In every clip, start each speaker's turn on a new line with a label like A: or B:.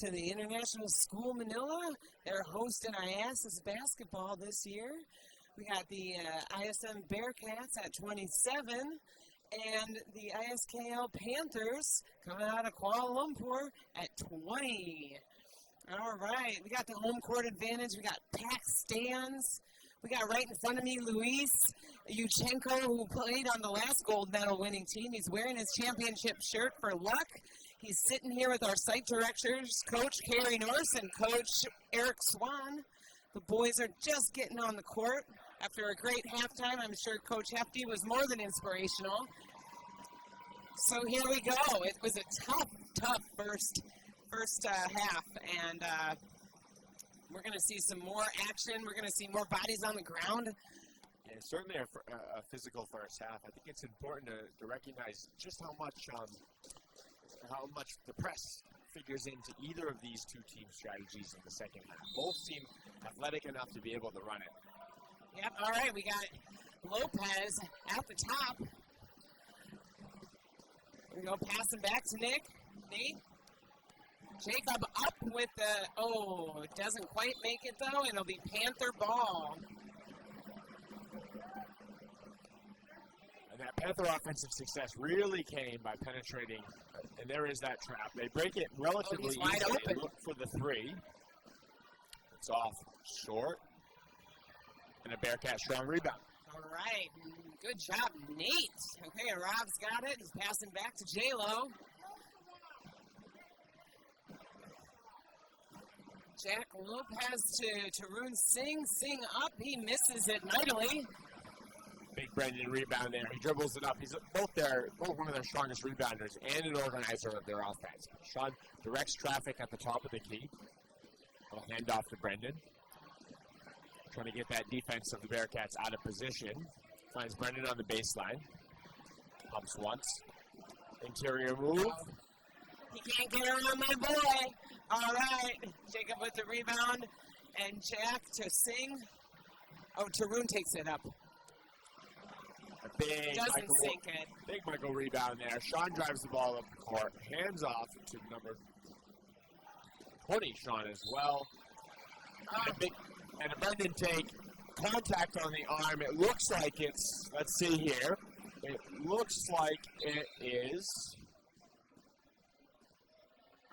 A: to the International School Manila. They're hosting IASAS Basketball this year. We got the ISM Bearcats at 27 and the ISKL Panthers coming out of Kuala Lumpur at 20. All right, we got the home court advantage. We got packed stands. We got right in front of me Luis Yuchenko, who played on the last gold medal winning team. He's wearing his championship shirt for luck. He's sitting here with our site directors, Coach Carrie Norse and Coach Eric Swan. The boys are just getting on the court. After a great halftime, I'm sure Coach Hefty was more than inspirational. So here we go. It was a tough first half, and we're going to see some more action. We're going to see more bodies on the ground.
B: Yeah, certainly a physical first half. I think it's important to recognize just how much the press figures into either of these two team strategies in the second half. Both seem athletic enough to be able to run it.
A: Yep, all right, we got Lopez at the top. We go passing back to Nate. Jacob up with the, it doesn't quite make it though, and it'll be Panther ball.
B: And that Panther offensive success really came by penetrating, and there is that trap. They break it relatively easily.
A: Wide open.
B: They look for the three. It's off short. And a Bearcat strong rebound.
A: All right, good job, Nate. Okay, Rob's got it. He's passing back to J-Lo. Jack Lopez to Tarun Singh. Singh up. He misses it mightily.
B: Big Brendan rebound there. He dribbles it up. He's both one of their strongest rebounders and an organizer of their offense. Sean directs traffic at the top of the key. I'll hand off to Brendan. Trying to get that defense of the Bearcats out of position. Finds Brendan on the baseline. Pumps once. Interior move.
A: He can't get around my boy. All right. Jacob with the rebound. And Jack to Singh. Oh, Tarun takes it up.
B: A big
A: Doesn't sink it.
B: Big Michael rebound there. Sean drives the ball up the court. Hands off to number 20, Sean, as well. And a Brendan take. Contact on the arm. It looks like it's, let's see here. It looks like it is.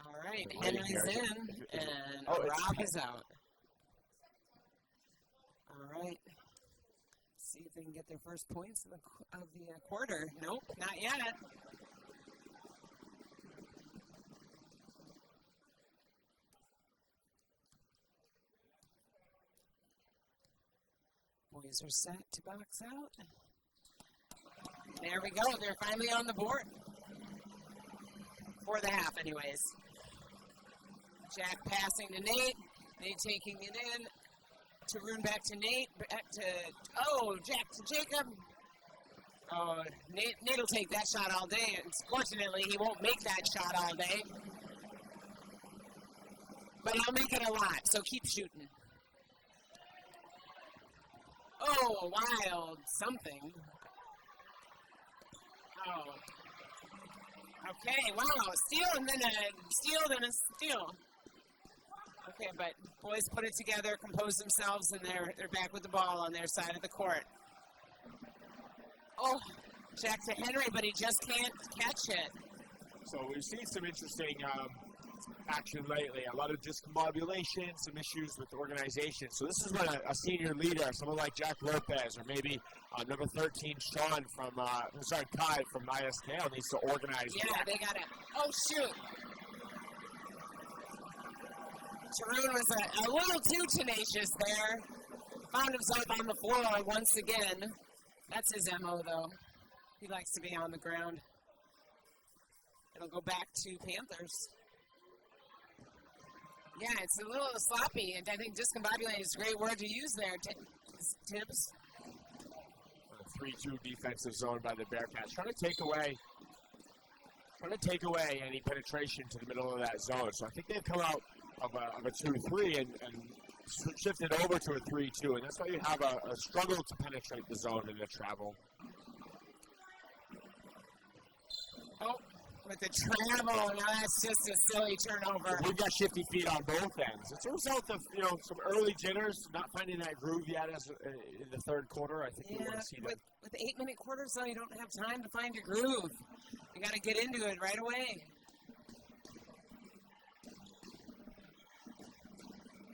A: All right, Henry's in, and Rob is out. All right. See if they can get their first points of the quarter. Nope, not yet. Boys are set to box out. There we go. They're finally on the board. For the half, anyways. Jack passing to Nate. Nate taking it in. Tarun back to Nate. Back to, Jack to Jacob. Oh, Nate will take that shot all day. Fortunately, he won't make that shot all day. But I'll make it a lot, so keep shooting. Oh, wild something. Oh. Okay, wow. Steal and then a steal. Okay, but boys put it together, compose themselves, and they're back with the ball on their side of the court. Oh, Jack to Henry, but he just can't catch it.
B: So we've seen some interesting action lately. A lot of discombobulation, some issues with organization. So this is when a senior leader, someone like Jack Lopez, or maybe number 13, Sean Kai from ISKL needs to organize.
A: Yeah, they got it. Oh, shoot. Tarun was a little too tenacious there. Found himself on the floor once again. That's his MO, though. He likes to be on the ground. It'll go back to Panthers. Yeah, it's a little sloppy, and I think discombobulated is a great word to use there, Tibbs.
B: 3-2 defensive zone by the Bearcats. Trying to take away any penetration to the middle of that zone. So I think they've come out of a 2-3 and shifted over to a 3-2, and that's why you have a struggle to penetrate the zone in the travel.
A: Oh, with the travel. Now that's just a silly turnover.
B: We've got shifty feet on both ends. It's a result of, some early jitters, not finding that groove yet in the third quarter. I think we want to see that.
A: With 8-minute quarters, though, you don't have time to find your groove. You got to get into it right away.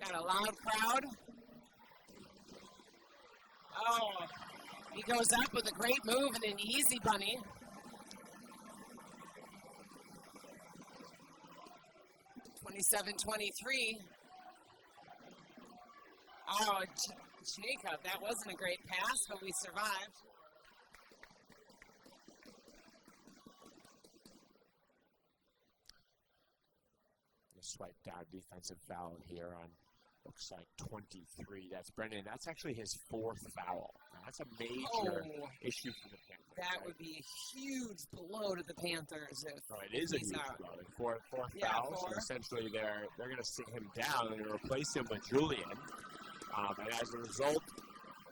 A: Got a loud crowd. Oh, he goes up with a great move and an easy bunny. (27-23). Oh, Jacob, that wasn't a great pass, but we survived.
B: A swipe down defensive foul here on, looks like 23. That's Brendan. That's actually his fourth foul. Now, that's a major issue for the Panthers.
A: That would be a huge blow to the Panthers.
B: It is a huge blow. Fourth foul. So essentially, they're going to sit him down and replace him with Julian. And as a result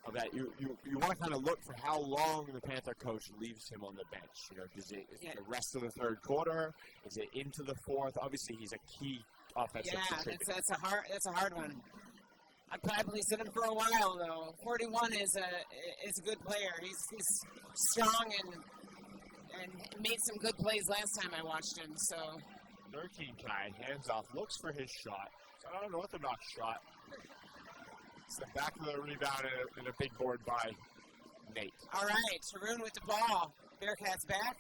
B: of that, you want to kind of look for how long the Panther coach leaves him on the bench. Is it the rest of the third quarter? Is it into the fourth? Obviously, he's a key offensive contributor.
A: That's a hard one. I'd probably sit him for a while though. 41 is a good player. He's strong and made some good plays last time I watched him. So.
B: Nurkincai hands off, looks for his shot. So I don't know what the knock shot. It's the back of the rebound and a big board by Nate.
A: All right, Tarun with the ball. Bearcats back.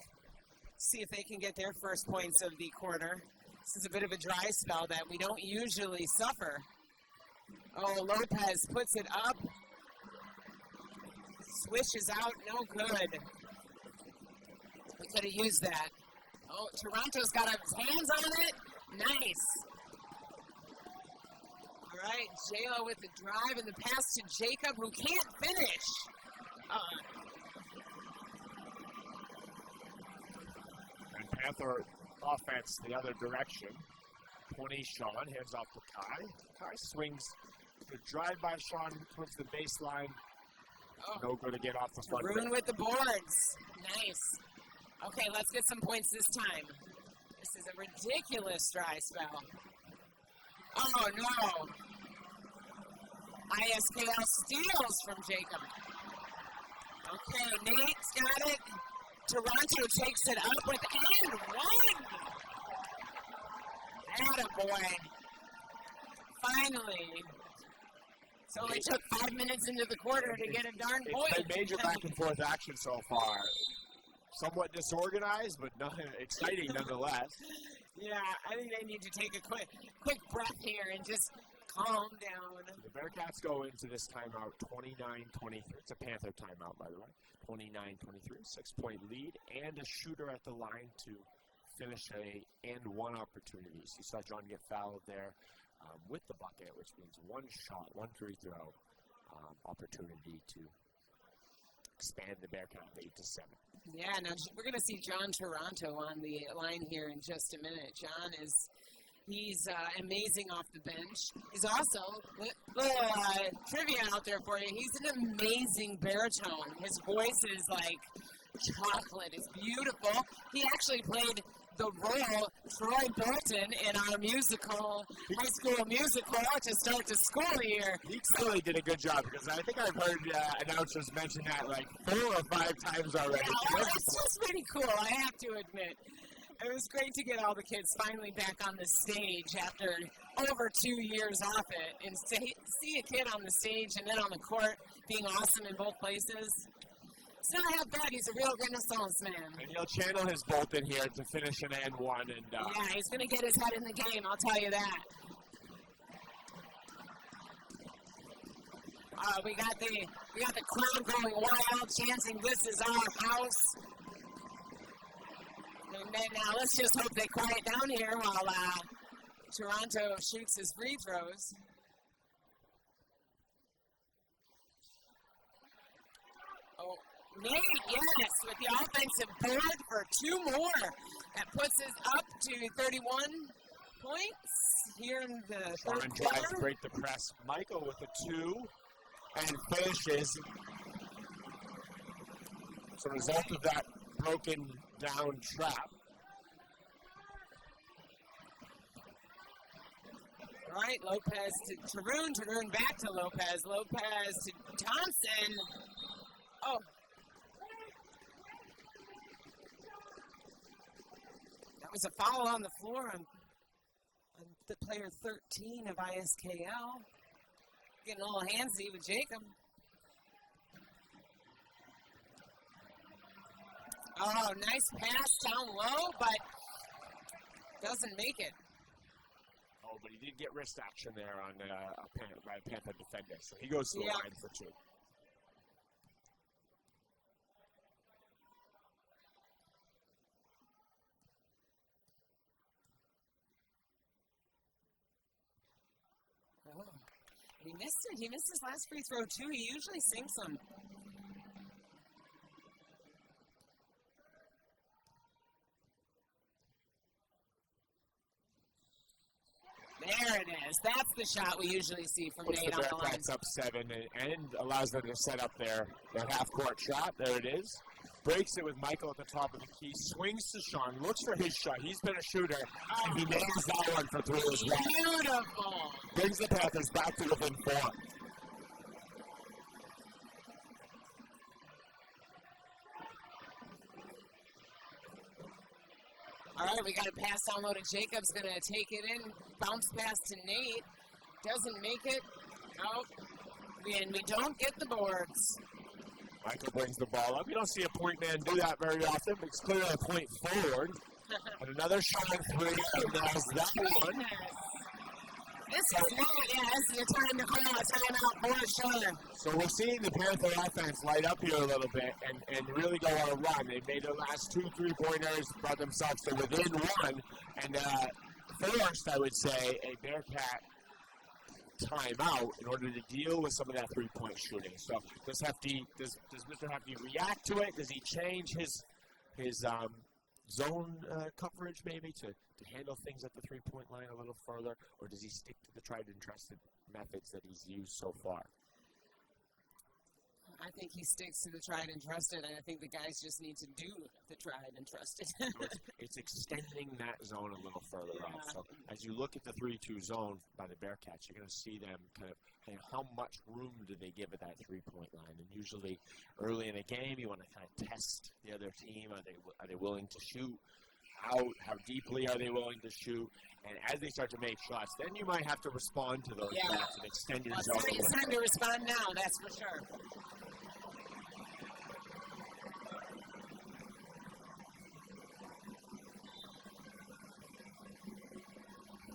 A: See if they can get their first points of the quarter. This is a bit of a dry spell that we don't usually suffer. Oh, Lopez puts it up. Swishes out, no good. We could have used that. Oh, Toronto's got his hands on it. Nice. All right, J-Lo with the drive and the pass to Jacob, who can't finish.
B: And Panther offense the other direction. 20, Sean hands off to Kai. Kai swings the drive by Sean towards the baseline. No good to get off the front.
A: Ruin with the boards. Nice. Okay, let's get some points this time. This is a ridiculous dry spell. Oh, no. ISKL steals from Jacob. Okay, Nate's got it. Toronto takes it up with and one. Attaboy. Finally. It only took 5 minutes into the quarter to get a darn point.
B: It's been major back and forth action so far. Somewhat disorganized, but exciting nonetheless.
A: Yeah, I think they need to take a quick breath here and just calm down.
B: The Bearcats go into this timeout 29-23. It's a Panther timeout, by the way. 29-23, 6-point lead, and a shooter at the line to finish and one opportunity. So you saw John get fouled there with the bucket, which means one shot, one free throw opportunity to expand the Bearcat lead to 7.
A: Yeah, now we're going to see John Toronto on the line here in just a minute. John he's amazing off the bench. He's also, trivia out there for you, he's an amazing baritone. His voice is like chocolate. It's beautiful. He actually played the role Troy Bolton in our high school musical to start the school year.
B: He clearly did a good job because I think I've heard announcers mention that like 4 or 5 times already.
A: Yeah, it's just pretty cool, I have to admit. It was great to get all the kids finally back on the stage after over 2 years off it and see a kid on the stage and then on the court being awesome in both places. It's not half bad. He's a real Renaissance man.
B: And he'll channel his Bolton here to finish an and one.
A: Yeah, he's going to get his head in the game, I'll tell you that. We got the crowd going wild, chanting, "This is our house." And then let's just hope they quiet down here while Toronto shoots his free throws. Oh, Nate, yes, with the offensive board for 2 more. That puts us up to 31 points here in the third quarter.
B: Tries to break the press. Michael with a 2 and finishes. As a result of that broken down trap,
A: All right, Lopez to Tarun. Tarun back to Lopez. Lopez to Thompson. Oh. That was a foul on the floor on the player 13 of ISKL. Getting a little handsy with Jacob. Oh, nice pass down low, but doesn't make it.
B: Oh, but he did get wrist action there on by a Panther defender, so he goes to the line for two.
A: Oh, he missed it. He missed his last free throw, too. He usually sinks them. There it is. That's the shot we usually see from Nate on the line.
B: Puts the Bearcats up 7 and allows them to set up their half-court shot. There it is. Breaks it with Michael at the top of the key. Swings to Sean. Looks for his shot. He's been a shooter. And he nails that one for 3 as well.
A: Beautiful.
B: Brings the Panthers back to within 4.
A: All right, we got a pass down low to Jacobs. Going to take it in. Bounce pass to Nate. Doesn't make it. Oh, and we don't get the boards.
B: Michael brings the ball up. You don't see a point man do that very often, but it's clearly a point forward. And another shot on 3, and there's that one.
A: This is the time to call a timeout for sure.
B: So we're seeing the Panther offense light up here a little bit and really go on a run. They made their last 2 3-pointers, brought themselves to within 1, and forced, I would say, a Bearcat timeout in order to deal with some of that 3-point shooting. So does Mr. Hefty react to it? Does he change his zone coverage maybe to handle things at the 3-point line a little further, or does he stick to the tried and trusted methods that he's used so far?
A: I think he sticks to the tried and trusted, and I think the guys just need to do the tried and trusted.
B: So it's extending that zone a little further out. So as you look at the 3-2 zone by the Bearcats, you're going to see them kind of how much room do they give at that 3-point line. And usually early in a game, you want to kind of test the other team. Are they willing to shoot? How deeply are they willing to shoot? And as they start to make shots, then you might have to respond to those shots and extend your zone.
A: It's time to respond now, that's for sure.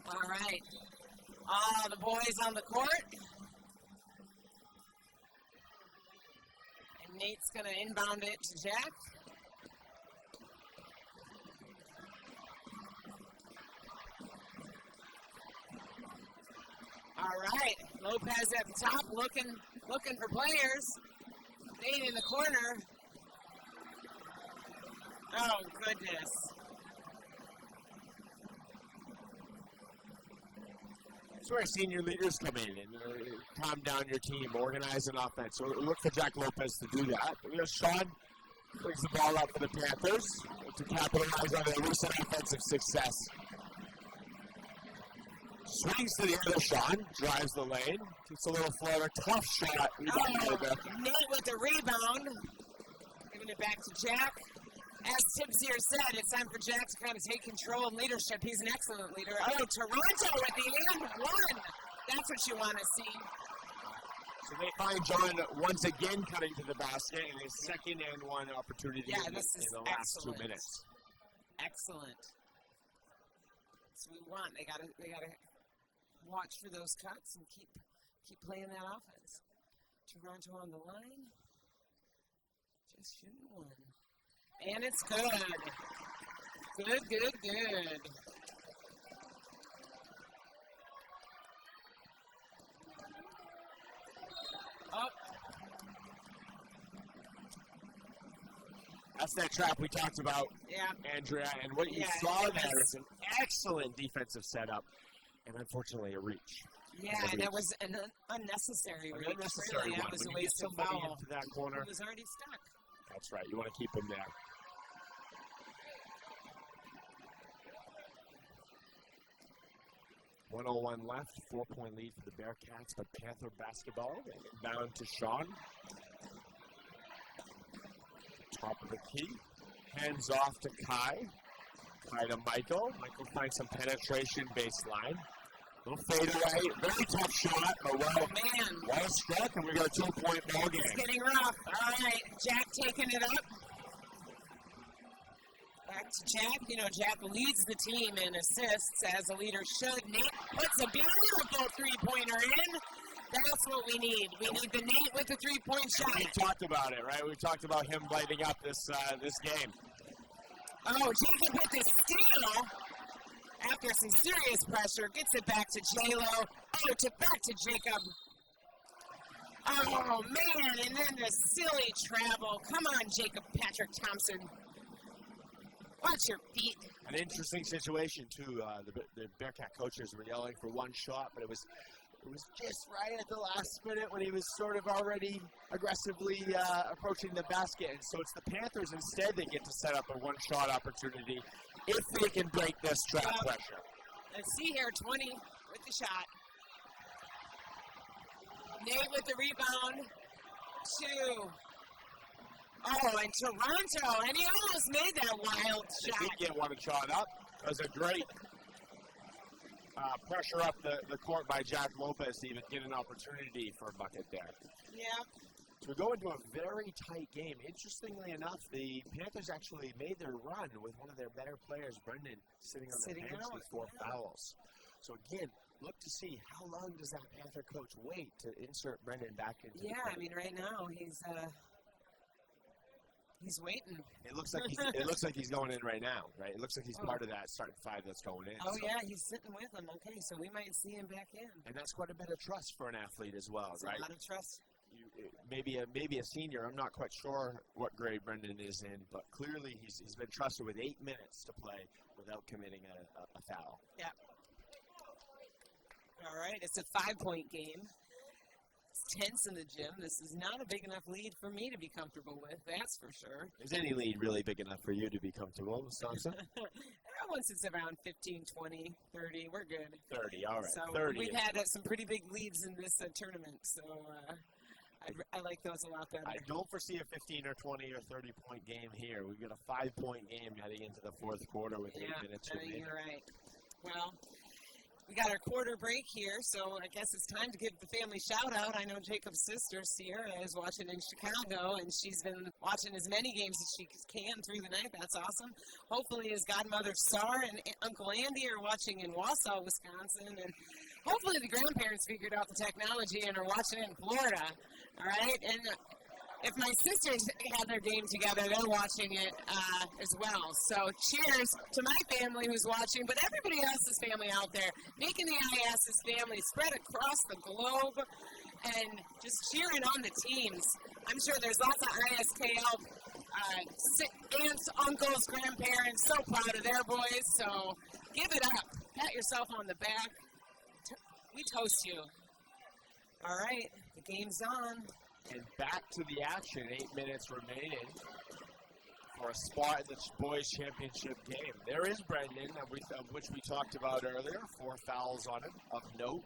A: All right. All the boys on the court. And Nate's going to inbound it to Jack. All right. Lopez at the top looking for players. Nate in the corner. Oh, goodness.
B: That's where senior leaders come in and calm down your team, organize an offense. So look for Jack Lopez to do that. Sean brings the ball up for the Panthers to capitalize on their recent offensive success. Swings to the other Sean, drives the lane, gets a little floater, tough shot.
A: Nate with the rebound, giving it back to Jack. As Tibbs here said, it's time for Jack to kind of take control and leadership. He's an excellent leader. Oh, Toronto with the and one. That's what you want to see.
B: So they find John once again cutting to the basket in his second and 1 opportunity in the last 2 minutes.
A: Excellent. That's what we want. They gotta watch for those cuts and keep playing that offense. Toronto on the line. Just shooting 1. And it's good. Good. Oh.
B: That's that trap we talked about, Andrea. And what you saw there is an excellent defensive setup, and unfortunately a reach.
A: Yeah, and that was an unnecessary reach.
B: Unnecessary
A: really,
B: one.
A: That was
B: When
A: a waste of
B: somebody
A: foul.
B: into that corner.
A: He was already stuck.
B: That's right. You want to keep him there. 1:01 left, 4-point lead for the Bearcats, but Panther basketball bound to Sean. Top of the key, hands off to Kai. Kai to Michael. Michael finds some penetration baseline. Little fadeaway, very tough shot, but well struck, and we got a 2-point ball game.
A: It's getting rough. All right, Jack taking it up. Back to Jack. You know, Jack leads the team in assists, as a leader should. Nate puts a beautiful three-pointer in. That's what we need. We need the Nate with the three-point shot.
B: We talked about it, right? We talked about him lighting up this game.
A: Oh, Jacob with the steal. After some serious pressure, gets it back to J-Lo. Oh, back to Jacob. Oh, man, and then the silly travel. Come on, Jacob Patrick Thompson. Watch your feet.
B: An interesting situation, too. The Bearcat coaches were yelling for one shot, but it was just right at the last minute when he was sort of already aggressively approaching the basket. And so it's the Panthers instead that get to set up a one-shot opportunity if they can break this trap pressure.
A: Let's see here, 20 with the shot. Nate with the rebound. 2. Oh, and Toronto, and he almost made that wild shot.
B: He did get one shot up. That was a great pressure up the court by Jack Lopez to even get an opportunity for a bucket there.
A: Yeah.
B: So we go into a very tight game. Interestingly enough, the Panthers actually made their run with one of their better players, Brendan, sitting on the bench with 4 fouls. So again, look to see how long does that Panther coach wait to insert Brendan back into the game.
A: I mean, right now he's waiting.
B: It looks like he's going in right now, right? It looks like he's part of that starting 5 that's going in.
A: Oh, so. Yeah, he's sitting with them. Okay, so we might see him back in.
B: And that's quite a bit of trust for an athlete as well,
A: that's
B: right?
A: A lot of trust.
B: Maybe a senior. I'm not quite sure what grade Brendan is in, but clearly he's been trusted with 8 minutes to play without committing a foul.
A: Yeah. All right, it's a 5-point game. It's tense in the gym. This is not a big enough lead for me to be comfortable with, that's for sure.
B: Is any lead really big enough for you to be comfortable with, Thompson?
A: Once it's around 15, 20, 30, we're good.
B: 30, all right.
A: So
B: 30.
A: we've had some pretty big leads in this tournament, so I like those a lot better.
B: I don't foresee a 15 or 20 or 30-point game here. We've got a 5-point game heading into the fourth quarter with 8 minutes remaining.
A: You're right. Well, we got our quarter break here, so I guess it's time to give the family shout-out. I know Jacob's sister, Sierra, is watching in Chicago, and she's been watching as many games as she can through the night. That's awesome. Hopefully his godmother, Star, and Uncle Andy are watching in Wausau, Wisconsin, and hopefully the grandparents figured out the technology and are watching it in Florida. All right? And if my sisters had their game together, they're watching it as well. So cheers to my family who's watching, but everybody else's family out there, making the IASAS family spread across the globe and just cheering on the teams. I'm sure there's lots of ISKL aunts, uncles, grandparents, so proud of their boys. So give it up. Pat yourself on the back. We toast you. All right, the game's on.
B: And back to the action, 8 minutes remaining for a spot in the boys' championship game. There is Brendan, of which we talked about earlier. 4 fouls on him, of note.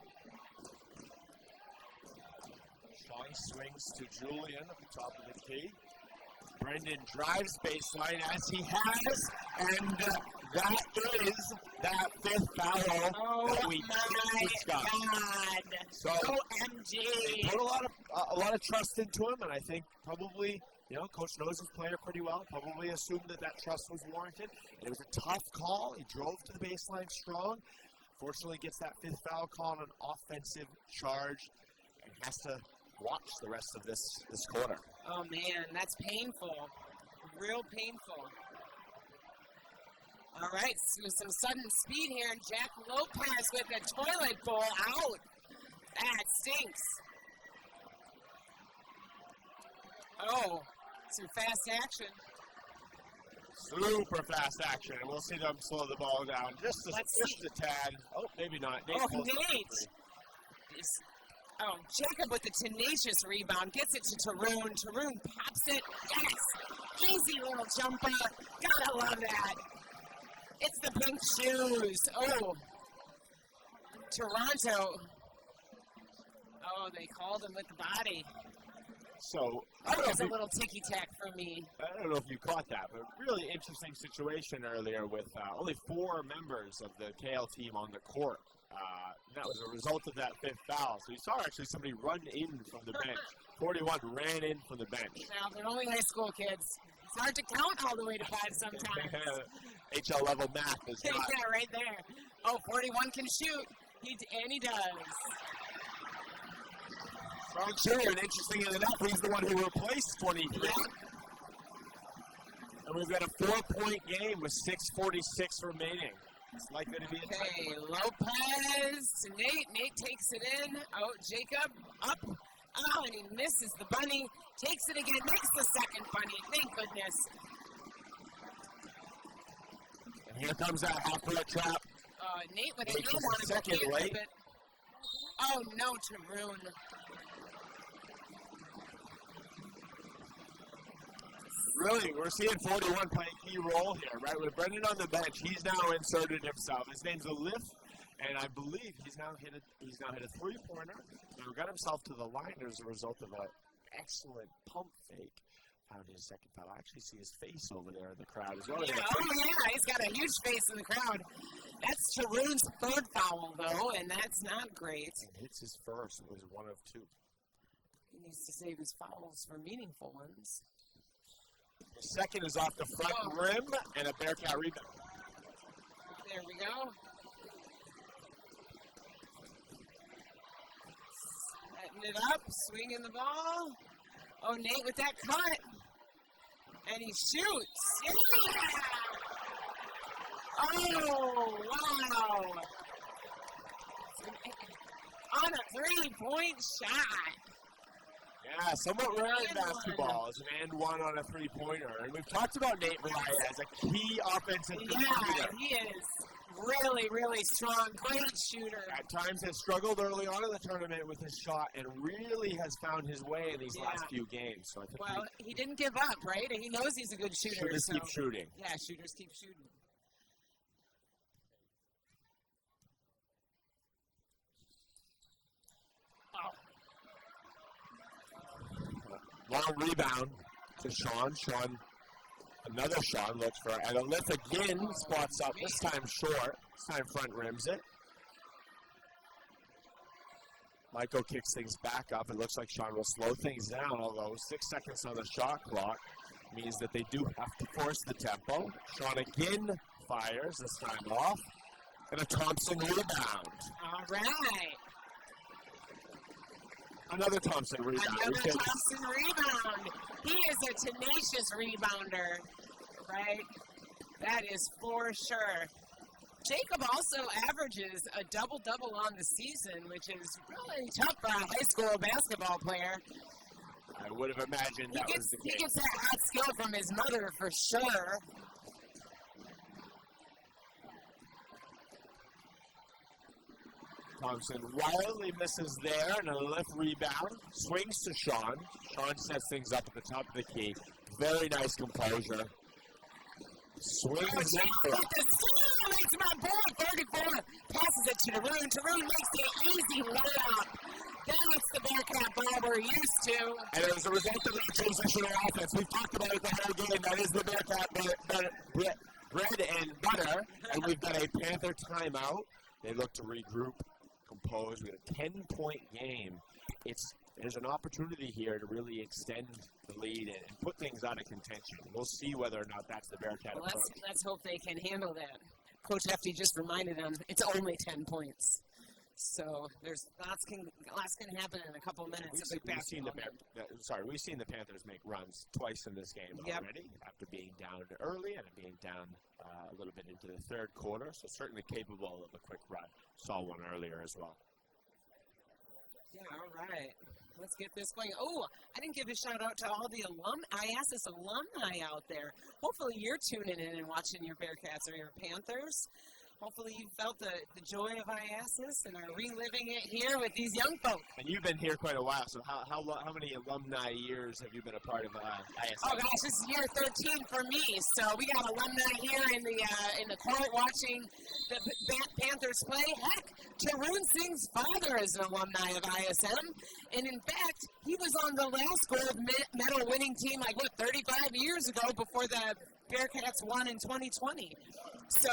B: Sean swings to Julian at the top of the key. Brendan drives baseline as he has, and that is that 5th foul that we just discussed.
A: God.
B: So
A: OMG.
B: They put a lot of trust into him, and I think probably, Coach knows his player pretty well, probably assumed that trust was warranted. It was a tough call. He drove to the baseline strong. Fortunately, gets that 5th foul call on an offensive charge and has to watch the rest of this quarter.
A: Oh, man, that's painful. Real painful. All right, so some sudden speed here, and Jack Lopez with a toilet bowl out. That stinks. Oh, some fast action.
B: Super fast action, and we'll see them slow the ball down just a tad. Oh, maybe not.
A: Nate. Oh, Jacob with the tenacious rebound. Gets it to Tarun. Tarun pops it. Yes! Easy little jumper. Gotta love that. It's the pink shoes. Oh. Toronto. Oh, they called him with the body.
B: So,
A: That was a little ticky-tack for me.
B: I don't know if you caught that, but really interesting situation earlier with only 4 members of the KL team on the court. That was a result of that 5th foul. So you saw actually somebody run in from the bench. 41 ran in from the bench.
A: Now, they're only high school kids. It's hard to count all the way to 5 sometimes.
B: HL level math is not.
A: Yeah, right there. Oh, 41 can shoot. And he does.
B: Strong shooter, and interesting enough, he's the one who replaced 23.
A: Yeah.
B: And we've got a 4-point game with 6:46 remaining. It's likely to be a
A: Okay, Lopez to Nate. Nate takes it in. Oh, Jacob up. Oh, and he misses the bunny. Takes it again. Makes the second bunny. Thank goodness.
B: And here comes that half-court trap.
A: Nate with a
B: Nate
A: game
B: was
A: on him.
B: second
A: Can't
B: late.
A: rip it. Oh, no, Tarun.
B: Really, we're seeing 41 play a key role here, right? With Brendan on the bench, he's now inserted himself. His name's Alif, and I believe he's now hit a three-pointer. He got himself to the line as a result of an excellent pump fake. Found his second foul. I actually see his face over there in the crowd as well.
A: Yeah, he's got a huge face in the crowd. That's Tarun's 3rd foul, though, and that's not great.
B: And hits his first. It was 1 of 2.
A: He needs to save his fouls for meaningful ones.
B: The second is off the front rim, and a Bearcat rebound.
A: There we go. Setting it up, swinging the ball. Oh, Nate with that cut. And he shoots. Yeah! Oh, wow. On a 3-point shot.
B: Yeah, somewhat rare in basketball. It's an and one on a 3-pointer. And we've talked about Nate Mariah as a key offensive contributor.
A: Yeah, he is really, really strong. Great shooter.
B: At times has struggled early on in the tournament with his shot and really has found his way in these last few games. So I think
A: he didn't give up, right? And he knows he's a good shooter.
B: Shooters keep shooting.
A: Yeah, shooters keep shooting.
B: Long rebound to Sean. Another Sean looks for it. And Alif again spots up, this time short. This time front rims it. Michael kicks things back up. It looks like Sean will slow things down, although 6 seconds on the shot clock means that they do have to force the tempo. Sean again fires, this time off. And a Thompson rebound.
A: All right.
B: Another Thompson rebound.
A: Another Thompson rebound. He is a tenacious rebounder, right? That is for sure. Jacob also averages a double-double on the season, which is really tough for a high school basketball player.
B: I would have imagined that was the case.
A: He gets that hot skill from his mother for sure.
B: Thompson wildly misses there, and a lift rebound. Swings to Sean. Sean sets things up at the top of the key. Very nice composure. Swings in.
A: It's my boy, 34. Passes it to Tarun. Tarun makes the easy layup. That's the Bearcat ball we're used to.
B: And as a result of that transitional offense, we've talked about it the whole game. That is the Bearcat bread and butter. And we've got a Panther timeout. They look to regroup, compose. We got a 10-point game. There's an opportunity here to really extend the lead and put things out of contention. We'll see whether or not that's the Bearcat approach.
A: Let's hope they can handle that. Coach Hefty just reminded them it's only 10 points. So there's lots can happen in a couple minutes.
B: We've seen the Panthers make runs twice in this game already, after being down early and being down a little bit into the third quarter. So certainly capable of a quick run. Saw one earlier as well.
A: Yeah, all right. Let's get this going. Oh, I didn't give a shout out to all the IASAS alumni out there. Hopefully you're tuning in and watching your Bearcats or your Panthers. hopefully you felt the joy of IASAS and are reliving it here with these young folks.
B: And you've been here quite a while, so how many alumni years have you been a part of ISM?
A: Oh gosh, this is year 13 for me. So we got alumni here in the court watching the Panthers play. Heck, Tarun Singh's father is an alumni of ISM, and in fact, he was on the last gold medal winning team, 35 years ago before the Bearcats won in 2020. So,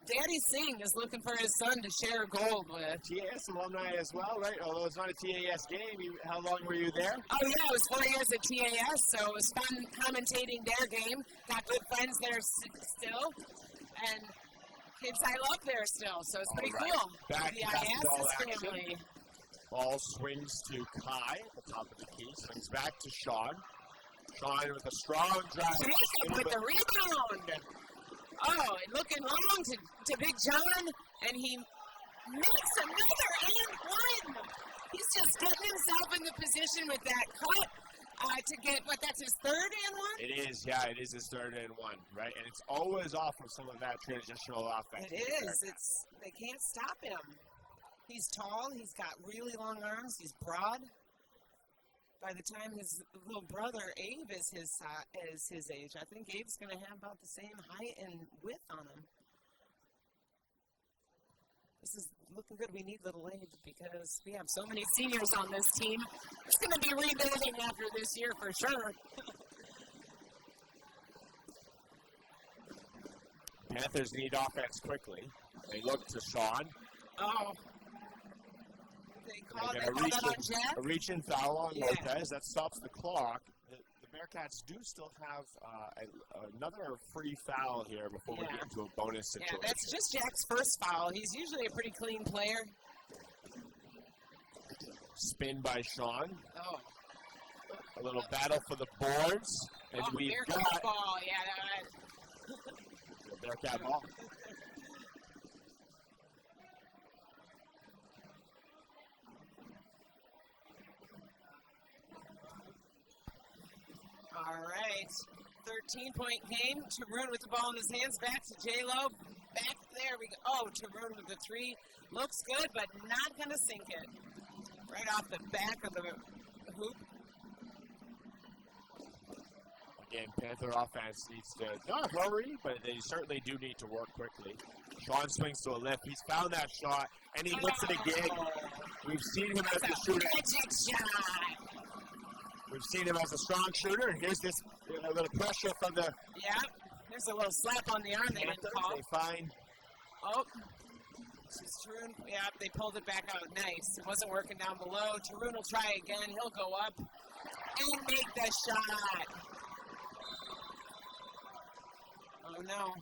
A: Daddy Singh is looking for his son to share gold with.
B: TAS alumni as well, right? Although it's not a TAS game, how long were you there?
A: Oh, yeah, it was 4 years at TAS, so it was fun commentating their game. Got good friends there still, and kids I love there still, so it's pretty cool.
B: Back
A: the
B: basketball
A: IASAS
B: action.
A: family.
B: Ball swings to Kai at the top of the key, swings back to Sean. Sean with a strong drive.
A: Jacob with the rebound. Oh, and looking long to Big John, and he makes another and one. He's just getting himself in the position with that cut to get, that's his third and one?
B: It is, yeah, it is his third and one, right? And it's always off of some of that transitional offense.
A: It is. They can't stop him. He's tall. He's got really long arms. He's broad. By the time his little brother Abe is his age, I think Abe's going to have about the same height and width on him. This is looking good. We need little Abe because we have so many seniors on this team. It's going to be rebuilding after this year for sure.
B: Panthers need offense quickly. They look to Sean.
A: Oh. They call that on Jack?
B: A reach-in foul on
A: Yeah.
B: Lopez. That stops the clock. The Bearcats do still have another free foul here before we get into a bonus situation.
A: Yeah, that's just Jack's first foul. He's usually a pretty clean player.
B: Spin by Sean.
A: Oh.
B: A little battle for the boards. And we've got
A: ball. Yeah,
B: the Bearcat ball.
A: All right, 13-point game. Tarun with the ball in his hands. Back to J-Lo. Back there we go. Oh, Tarun with the three. Looks good, but not going to sink it. Right off the back of the hoop.
B: Again, Panther offense needs to not hurry, but they certainly do need to work quickly. Sean swings to a lift. He's found that shot, and he hits it again. We've seen him as a shooter.
A: Magic shot.
B: We've seen him as a strong shooter, and here's this little pressure from the
A: Yeah, there's a little slap on the arm they didn't call.
B: They find.
A: Oh, this is Tarun. Yeah, they pulled it back out. Nice. It wasn't working down below. Tarun will try again. He'll go up and make the shot. Oh no,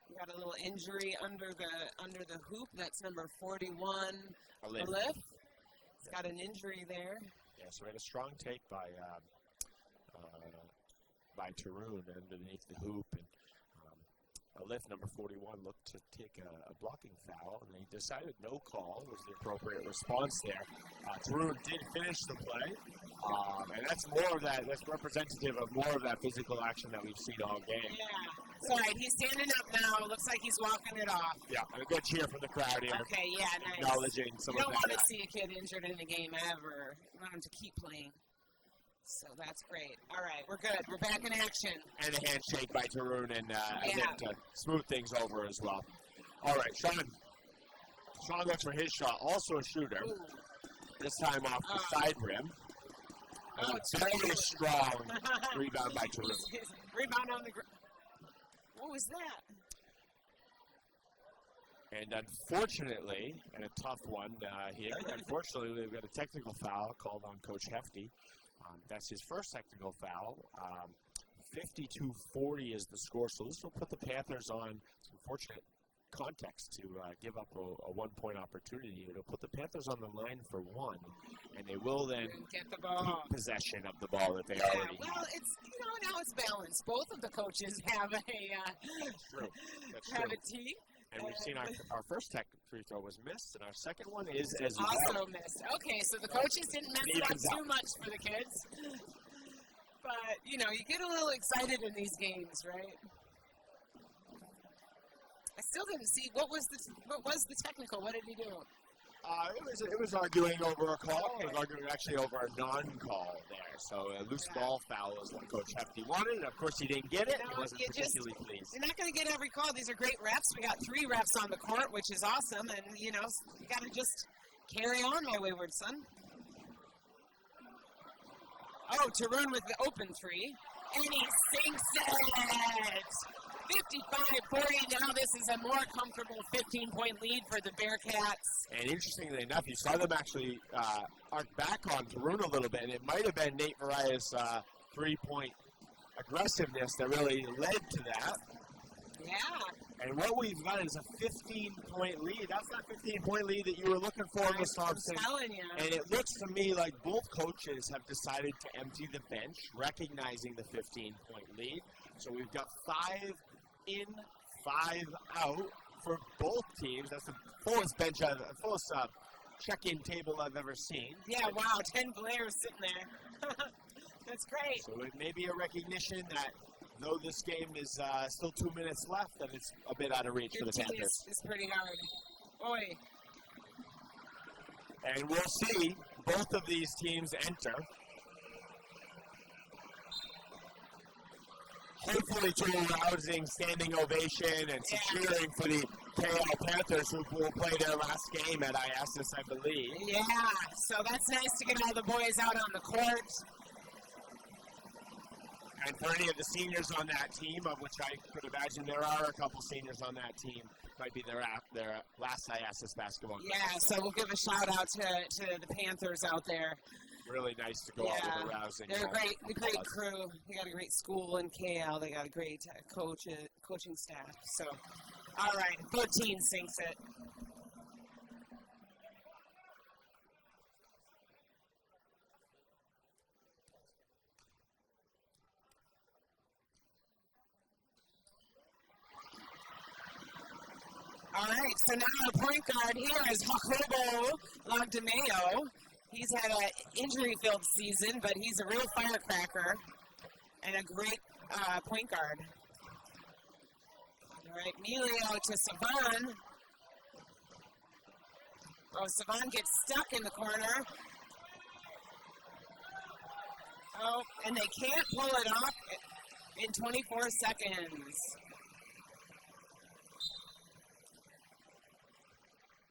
A: we got a little injury under the hoop. That's number 41. Alif. He's got an injury there.
B: Yeah, so we had a strong take by Tarun underneath the hoop, and Alif, number 41, looked to take a blocking foul, and they decided no call was the appropriate response there. Tarun did finish the play, and that's representative of more of that physical action that we've seen all game.
A: Yeah. It's all right. He's standing up now. Looks like he's walking it off.
B: Yeah, and a good cheer from the crowd here.
A: Okay, yeah, nice.
B: Acknowledging some of that.
A: You don't want to see a kid injured in the game ever. You want him to keep playing. So that's great. All right, we're good. We're back in action.
B: And a handshake by Tarun and again to smooth things over as well. All right, Sean. Sean looks for his shot. Also a shooter.
A: Ooh.
B: This time off the side rim. Very strong rebound by Tarun.
A: Rebound on the ground. What was that?
B: And unfortunately, and a tough one here, unfortunately, we've got a technical foul called on Coach Hefty. That's his first technical foul. 52-40 is the score, so this will put the Panthers on some fortunate context to give up a one-point opportunity. It'll put the Panthers on the line for one, and they will then
A: get the ball.
B: Keep possession of the ball that they already
A: well,
B: have.
A: it's now it's balanced. Both of the coaches have a tee.
B: And we've seen our first tech free throw was missed, and our second one is as
A: also
B: well.
A: Missed. Okay, so the coaches didn't mess it up too much for the kids. But, you get a little excited in these games, right? I still didn't see what was the technical. What did he do?
B: It was arguing over a call.
A: Okay.
B: It was arguing actually over a non-call there. So a loose ball foul is what Coach Hefty wanted. And of course, he didn't get it.
A: You know,
B: He wasn't particularly pleased.
A: You're not going to get every call. These are great refs. We got 3 refs on the court, which is awesome. And, you know, you got to just carry on, my wayward son. Oh, Tarun with the open 3. And he sinks it! 55-40. Now this is a more comfortable 15-point lead for the Bearcats.
B: And interestingly enough, you saw them actually arc back on Tarun a little bit, and it might have been Nate Mariah's 3-point aggressiveness that really led to that.
A: Yeah.
B: And what we've got is a 15-point lead. That's that 15-point lead that you were looking for, Ms. Thompson.
A: I'm telling you.
B: And it looks to me like both coaches have decided to empty the bench, recognizing the 15-point lead. So we've got 5 in, 5 out for both teams. That's the fullest check-in table I've ever seen.
A: Yeah, wow, 10 players sitting there. That's great.
B: So it may be a recognition that though this game is still 2 minutes left, that it's a bit out of reach for the Panthers.
A: It's pretty hard. Boy.
B: And we'll see both of these teams enter. Hopefully to a rousing standing ovation and some cheering for the KL Panthers, who will play their last game at IASAS, I believe.
A: Yeah, so that's nice to get all the boys out on the court.
B: And for any of the seniors on that team, of which I could imagine there are a couple seniors on that team, might be their last IASAS basketball game.
A: Yeah, so we'll give a shout out to the Panthers out there.
B: Really nice to go out with a rousing.
A: They're a great crew. They got a great school in KL. They got a great coaching staff. So, all right, 14 sinks it. All right, so now our point guard here is Jacobo Lagdameo. He's had an injury-filled season, but he's a real firecracker and a great point guard. All right, Emilio to Savan. Oh, Savan gets stuck in the corner. Oh, and they can't pull it off in 24 seconds.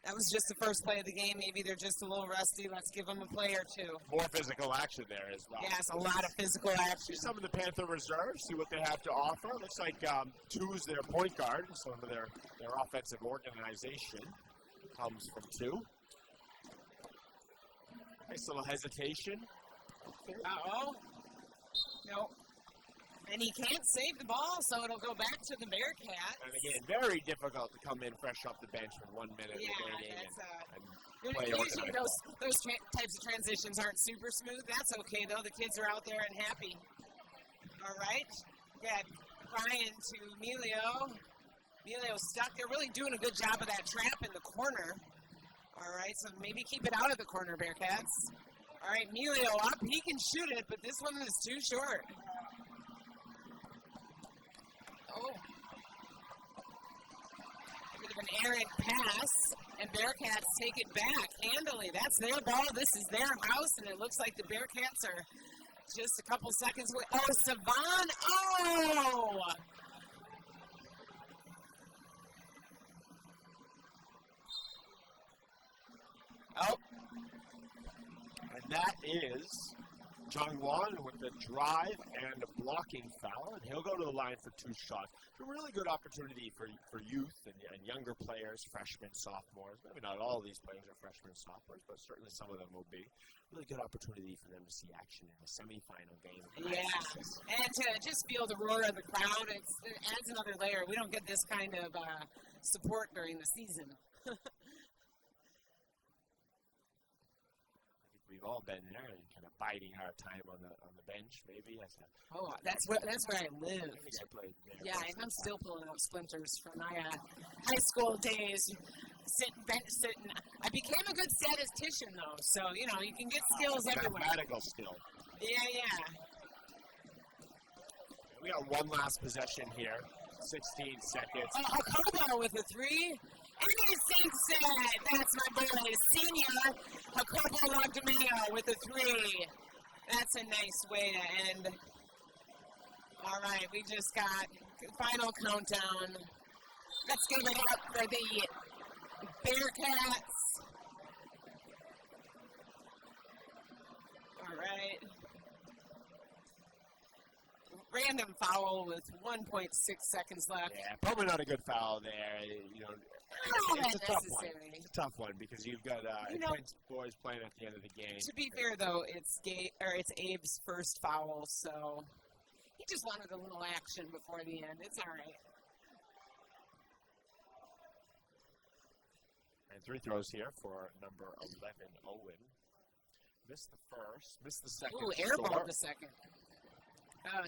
A: That was just the first play of the game. Maybe they're just a little rusty. Let's give them a play or two.
B: More physical action there as well.
A: Yes, a lot of physical action.
B: See some of the Panther reserves, see what they have to offer. Looks like 2 is their point guard. Some of their offensive organization comes from 2. Nice little hesitation.
A: Uh-oh. Nope. And he can't save the ball, so it'll go back to the Bearcats.
B: And again, very difficult to come in fresh off the bench with 1 minute remaining and play
A: usually those types of transitions aren't super smooth. That's okay, though. The kids are out there and happy. All right. Yeah, Brian to Emilio. Emilio's stuck. They're really doing a good job of that trap in the corner. All right, so maybe keep it out of the corner, Bearcats. All right, Emilio up. He can shoot it, but this one is too short. Oh. A bit of an errant pass, and Bearcats take it back handily. That's their ball. This is their house, and it looks like the Bearcats are just a couple seconds away. Oh, Savan. Oh! Oh.
B: And that is Jungwon with the drive and a blocking foul, and he'll go to the line for 2 shots. A really good opportunity for youth and younger players, freshmen, sophomores. Maybe not all of these players are freshmen and sophomores, but certainly some of them will be. Really good opportunity for them to see action in a semifinal game.
A: Yeah, and to just feel the roar of the crowd, it adds another layer. We don't get this kind of support during the season.
B: We've all been there and kind of biding our time on the bench, maybe.
A: That's where I live.
B: I think I played there.
A: Yeah, and I'm still pulling out splinters from my high school days. Sitting. I became a good statistician, though, so, you know, you can get skills everywhere.
B: Mathematical skill.
A: Yeah.
B: We got one last possession here. 16 seconds.
A: Hakobo with a three. Anything said. That's my boy, senior Hakobo Lagdameo with a three. That's a nice way to end. All right, we just got final countdown. Let's give it up for the Bearcats. All right. Random foul with 1.6 seconds left.
B: Yeah, probably not a good foul there. You know, it's a tough one. It's a tough one because you've got boys playing at the end of the game.
A: To be fair, though, it's Abe's first foul, so he just wanted a little action before the end. It's all right.
B: And free throws here for number 11, Owen. Missed the first, missed the second.
A: Ooh, airballed the second.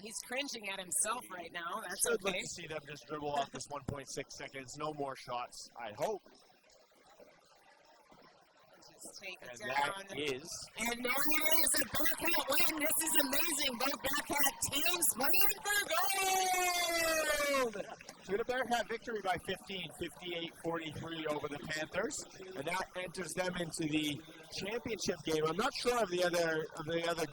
A: He's cringing at himself right now. That's okay.
B: I'd like to see them just dribble off this 1.6 seconds. No more shots, I hope.
A: Just take it
B: And
A: down.
B: that is...
A: And there is a Bearcat win. This is amazing. Both Bearcat teams playing for gold.
B: So we had a Bearcat victory by 15, 58-43 over the Panthers, and that enters them into the championship game. I'm not sure of the other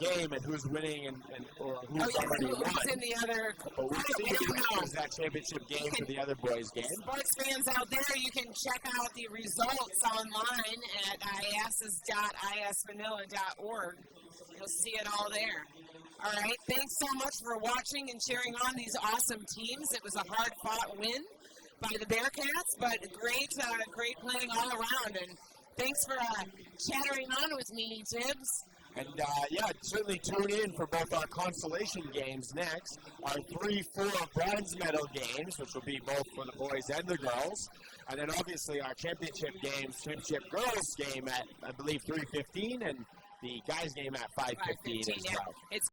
B: game and who's winning or who's already won.
A: Who's in the other?
B: But we'll see who wins that championship game for the other boys' game.
A: Sports fans out there, you can check out the results online at IASAS.ismanila.org. You'll see it all there. All right, thanks so much for watching and cheering on these awesome teams. It was a hard-fought win by the Bearcats, but great playing all around. And thanks for chattering on with me, Tibbs.
B: And, certainly tune in for both our consolation games next, our 3-4 bronze medal games, which will be both for the boys and the girls, and then obviously our championship girls game at, I believe, 3:15, and the guys game at 5:15 as well. It's